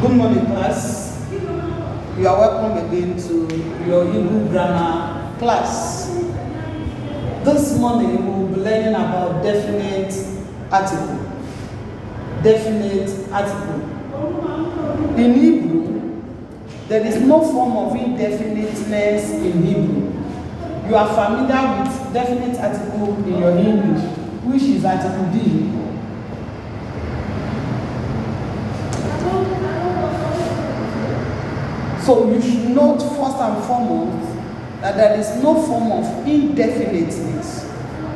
Good morning, class. You are welcome again to your Hebrew grammar class. This morning we will be learning about definite article. Definite article. In Hebrew, there is no form of indefiniteness in Hebrew. You are familiar with definite article in your English, which is article D. So you should note first and foremost that there is no form of indefiniteness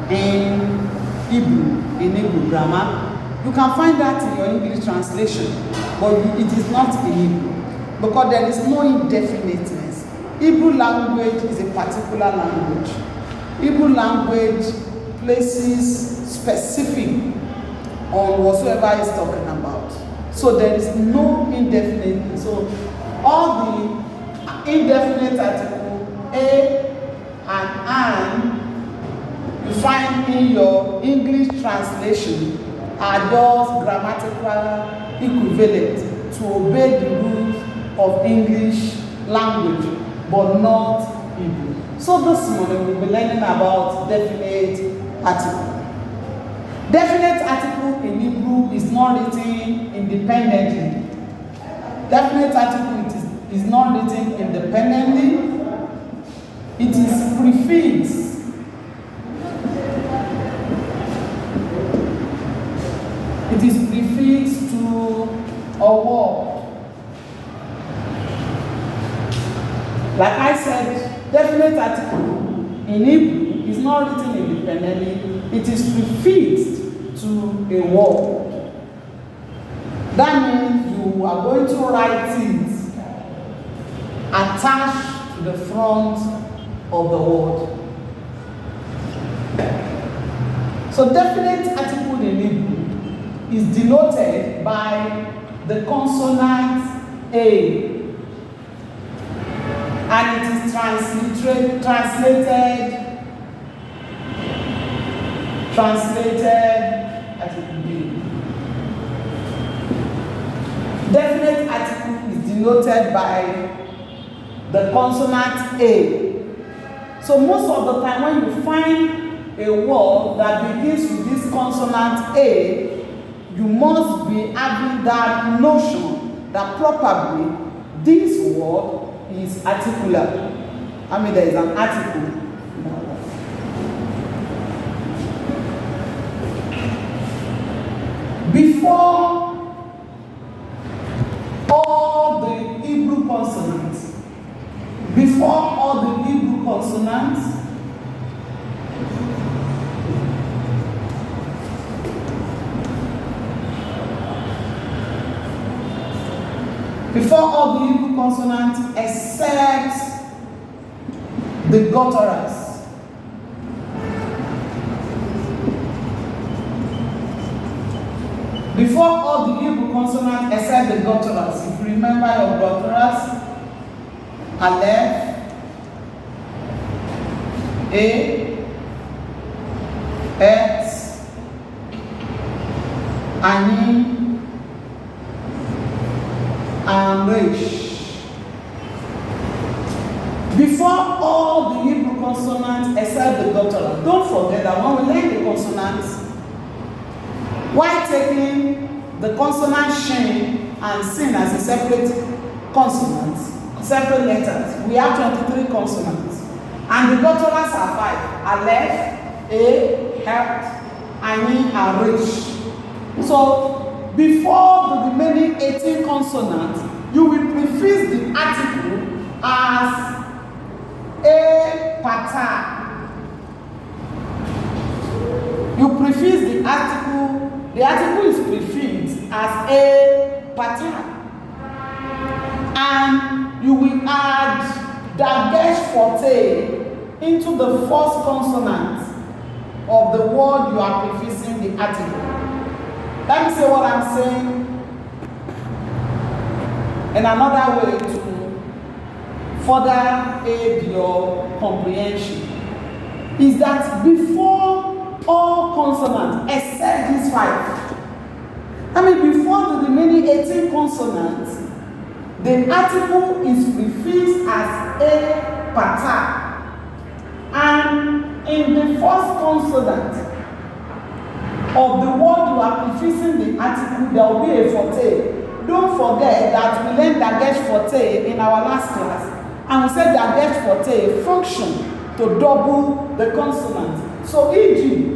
in Hebrew grammar. You can find that in your English translation, but it is not in Hebrew because there is no indefiniteness. Hebrew language is a particular language. Hebrew language places specific on whatsoever is talking about. So there is no indefiniteness. So all the indefinite article a and an you find in your English translation are just grammatical equivalent to obey the rules of English language, but not Hebrew. So this morning we'll be learning about definite article. Definite article in Hebrew is not written independently. Definite article is not written independently. It is prefixed. It is prefixed to a word. Like I said, definite article in Hebrew is not written independently. It is prefixed to a word. That means you are going to write it attached to the front of the word. So definite article in Hebrew is denoted by the consonant A, and it is translated article B. Definite article is denoted by the consonant A. So most of the time when you find a word that begins with this consonant A, you must be having that notion that probably this word is articular. I mean, there is an article. Before all the Hebrew consonants, except the gutturals. Before all the Hebrew consonants except the gutturals, if you remember your gutturals, Aleph, A, X, Ayin, and Resh. Before all the Hebrew consonants except the gutturals, don't forget that when we learn the consonants, while taking the consonant shin and sin as a separate consonants, separate letters, we have 23 consonants, and the gutturals are 5: Aleph, A, Het, Ayin, and Resh. So before the remaining 18 consonants, you will prefix the article as a pattern. You prefix the article is prefixed as a pattern, and you will add dagesh forte into the first consonant of the word you are prefixing the article. Let me say what I'm saying in another way to further aid your comprehension. Is that before all consonants except these 5, I mean before the remaining 18 consonants, the article is prefixed as a pata. And in the first consonant of the word you are prefixing the article, there will be a forte. Don't forget that we learned dagesh forte in our last class. And we said dagesh forte function to double the consonant. So e.g.,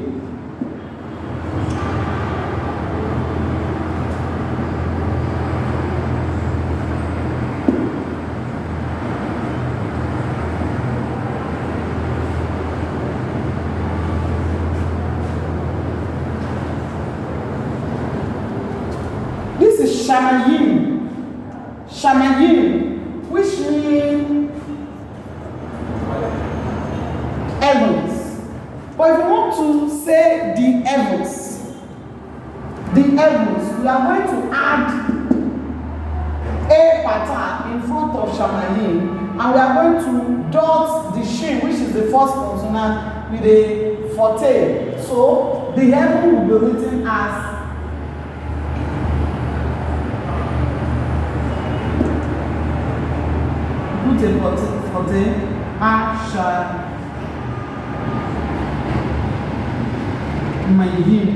Shamayim, Shamayim, which means heavens. But if you want to say the heavens, we are going to add a pattern in front of Shamayim, and we are going to dot the shin, which is the first consonant, with a forte. So the heaven will be written as forte, Asha Mayim,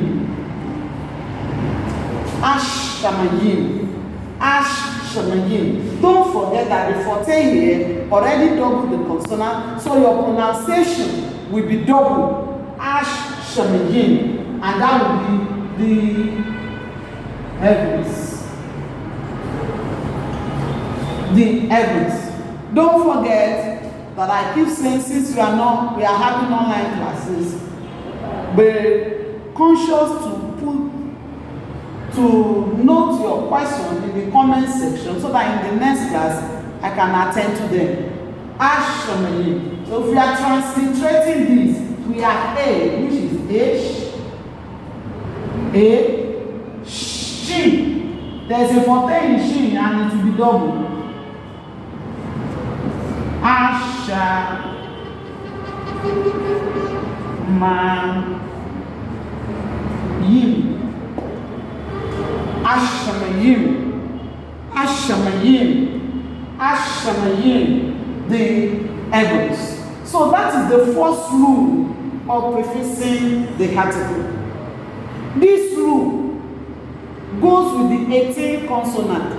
Ashamayim. Don't forget that the forte here already doubled the consonant, so your pronunciation will be double. Ashamayim, and that will be the heavens. The heavens. Don't forget that I keep saying, since we are having online classes, be conscious to note your question in the comment section so that in the next class I can attend to them. Ashamayim. So if we are transliterating this, we have A, which is H, Shin. There's a forte in Shin and it will be double. Asha Mayim, Ashamayim, the heavens. So that is the first rule of prefixing the article. This rule goes with the 18 consonant.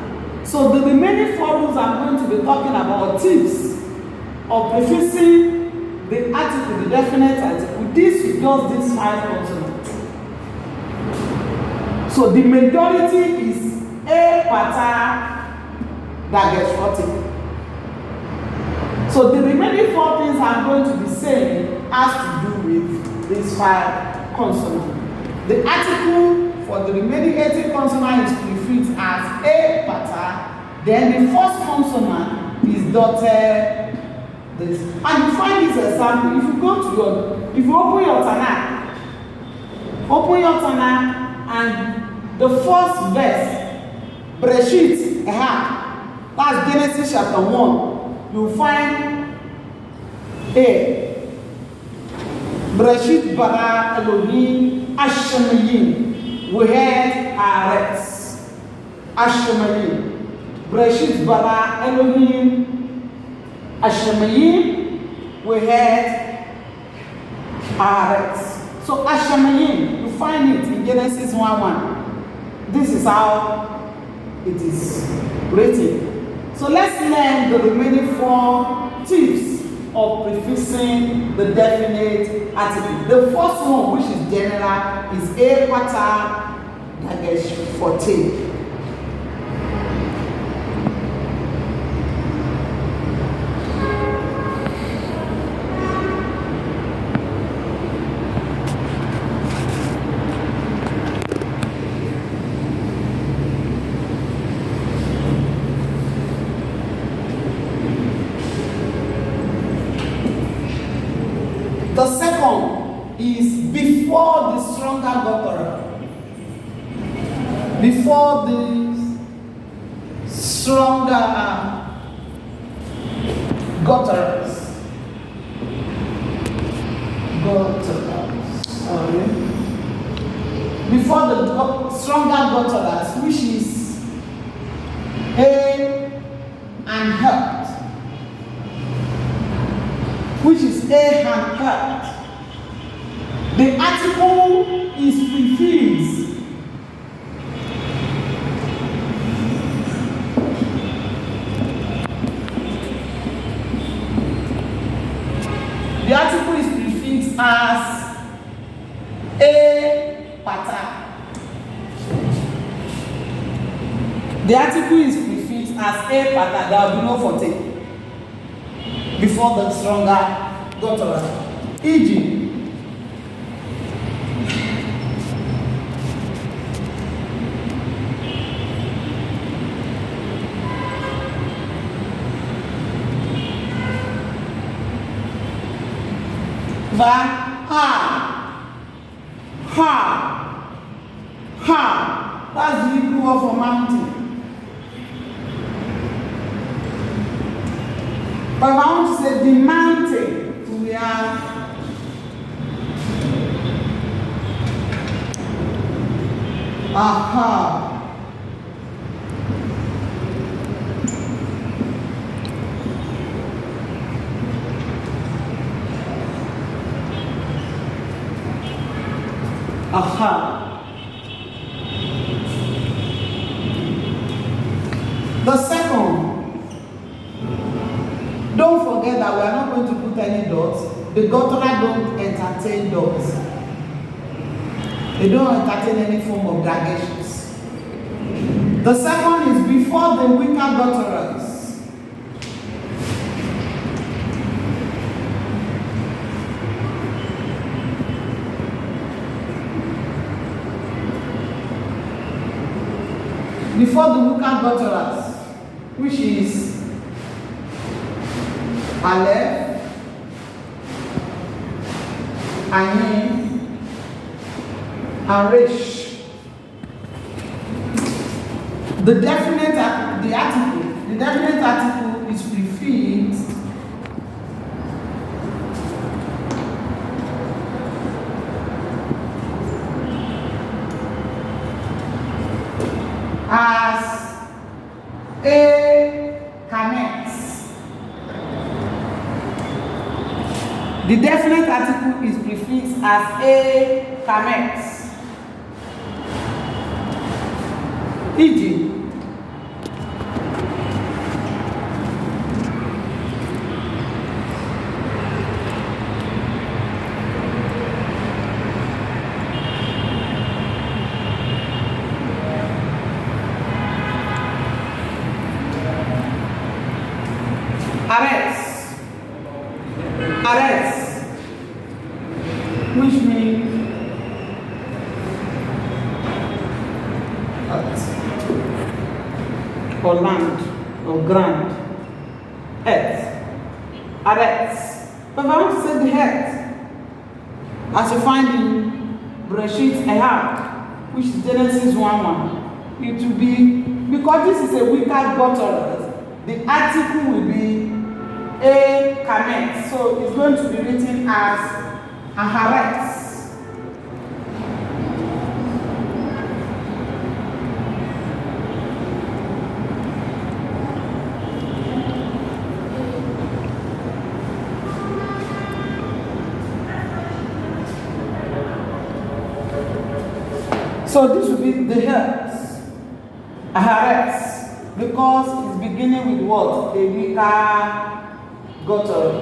So the remaining 4 rules I'm going to be talking about tips of prefixing the article, the definite article. This is just these 5 consonants. So the majority is a pattern that gets 40. So the remaining 4 things I'm going to be saying has to do with these 5 consonants. The article for the remaining 18 consonant is prefixed as a pattern. Then the first consonant is dotted this. And you find this example. If you open your Tanakh, and the first verse, Bereshit, that's Genesis chapter 1, you find A. Bereshit bara Elohim Ashamayim. We had Aretz. Ashamayim. Bereshit bara Elohim Ashamayim. We had Aretz. So Ashamayim, you find it in Genesis 1:1. This is how it is written. So let's learn the remaining 4 tips of prefixing the definite article. The first one, which is general, is a pattern dagesh forte. The second is before the stronger guttural. Before the stronger gutturals. Sorry. Before the stronger gutturals, which is a handcart. The article is prefixed. The article is prefixed as a pattern. The article is prefixed as a pattern. There will be no forte before the stronger guttural. E.g., ha. That's the Hebrew word for mountain. But if I want to say the mountain, we are aha. Aha. The second, don't forget that we are not going to put any dots. The guttural don't entertain dots. They don't entertain any form of gradations. The second is before the weaker gutturals. Before the weaker gutturals, which is Aleph, Ayin, and Resh. The definite article is prefixed as a kamet. The definite article is prefixed as a kamet. E.g., Ares, which means earth, or land, or ground, earth, Ares. But if I want to say the earth, as you find in Bereshit Ehad, which is Genesis 1:1, it will be, because this is a weaker guttural, the article will be a kamet, so it's going to be written as aharetz. So this will be the hertz, aharetz, because it's beginning with what? A weaker guttural.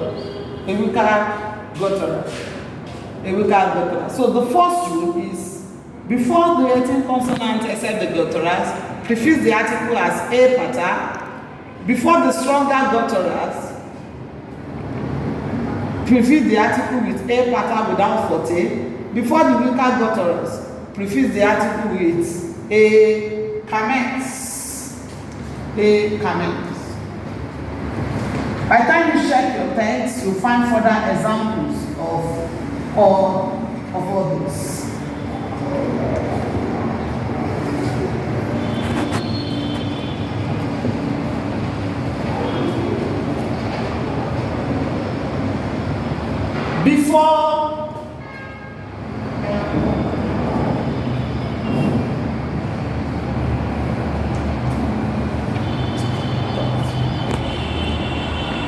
So the first rule is, before the 18 consonants except the gutturals, prefix the article as a pattern. Before the stronger gutturals, prefix the article with a pattern without forte. Before the weaker gutturals, prefix the article with a kamet. By the time you check your text, you'll find further examples of all this. Before